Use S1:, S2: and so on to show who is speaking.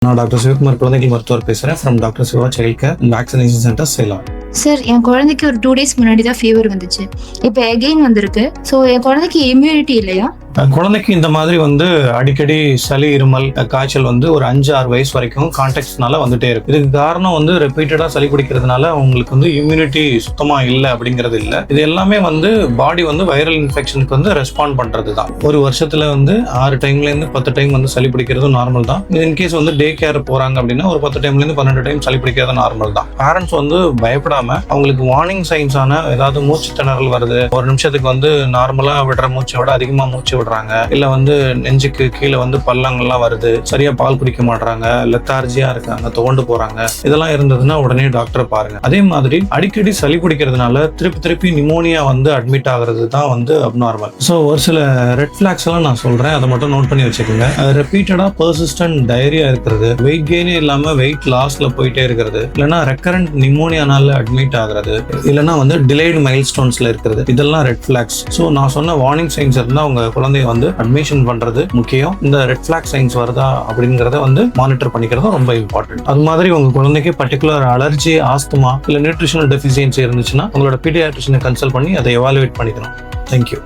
S1: நான் டாக்டர் சிவகுமார் குழந்தைகள் மருத்துவர் பேசுறேன் from doctor Siva child care vaccination centre Salem.
S2: Sir, என் குழந்தைக்கு ஒரு 2 days முன்னாடி தான் ஃபீவர் வந்துச்சு. இப்போ எகெயின் வந்திருக்கு. ஸோ என் குழந்தைக்கு இம்யூனிட்டி இல்லையா?
S1: குழந்தைக்கு இந்த மாதிரி அடிக்கடி சளி, இருமல், காய்ச்சல் ஒரு 5-6 வயசு வரைக்கும் கான்டெக்ட்னால வந்துட்டே இருக்கு. இதுக்கு காரணம் ரிப்பீட்டடா சளி பிடிக்கிறதுனால உங்களுக்கு இம்யூனிட்டி சுத்தமா இல்லை அப்படிங்கிறது இல்லை. இது எல்லாமே பாடி வைரல் இன்ஃபெக்ஷனுக்கு ரெஸ்பாண்ட் பண்றது தான். ஒரு வருஷத்துல 6 டைம்லேருந்து 10 டைம் சளி பிடிக்கிறது நார்மல் தான். இன்கேஸ் டே கேர் போறாங்க அப்படின்னா ஒரு 10 டைம்லேருந்து 12 டைம் சளி பிடிக்கிறது நார்மல் தான். பேரண்ட்ஸ் பயப்படாம அவங்களுக்கு வார்னிங் சைன்ஸான ஏதாவது மூச்சு திணறல் வருது, ஒரு நிமிஷத்துக்கு நார்மலா விடுற மூச்சை விட அதிகமா மூச்சு விடுறாங்க, இல்ல நெஞ்சுக்கு கீழே பள்ளங்கள்லாம் வருது, சரியா பால் குடிக்க மாட்டாங்க, லெத்தார்ஜியா இருக்காங்க, துவண்டு போறாங்க, இதெல்லாம் இருந்ததுன்னா உடனே டாக்டரை பாருங்க. அதே மாதிரி அடிக்கடி சளி பிடிக்கிறதுனால திருப்பி நிமோனியா அட்மிட் ஆகுறது தான் அப்நார்மல். ஸோ ஒரு சில ரெட் ஃபிளாக்ஸ் எல்லாம் நான் சொல்றேன், அதை மட்டும் நோட் பண்ணி வச்சுக்கோங்க. ரிப்பீட்டடா பெர்சிஸ்டன்ட் டயரியா இருக்கிறது, வெயிட் கெயினே இல்லாம வெயிட் லாஸ்ல போயிட்டே இருக்கிறது, இல்லைன்னா ரெக்கரண்ட் நிமோனியானால அட்மிட் ஆகுறது, இல்லைன்னா டிலேடு மைல்ஸ்டோன்ஸ்ல இருக்கிறது, இதெல்லாம் ரெட் ஃபிளாக்ஸ். ஸோ நான் சொன்ன வார்னிங் சைன்ஸ் இருந்தா உங்க குழந்தைய அட்மிஷன் பண்றது முக்கியம். இந்த ரெட் ஃபிளாக் சைன்ஸ் வருதா அப்படிங்கறத மானிட்டர் பண்ணிக்கிறது ரொம்ப இம்பார்ட்டன்ட். அது மாதிரி உங்க குழந்தைக்கு பர்டிகுலர் அலர்ஜி, ஆஸ்துமா இல்ல நியூட்ரிஷனல் டெஃபிஷியன்சி இருந்துச்சுன்னா உங்களோட பீடியாட்ரிஷனை கன்சல்ட் பண்ணி அதை எவாலுவேட் பண்ணிக்கணும். தேங்க்யூ.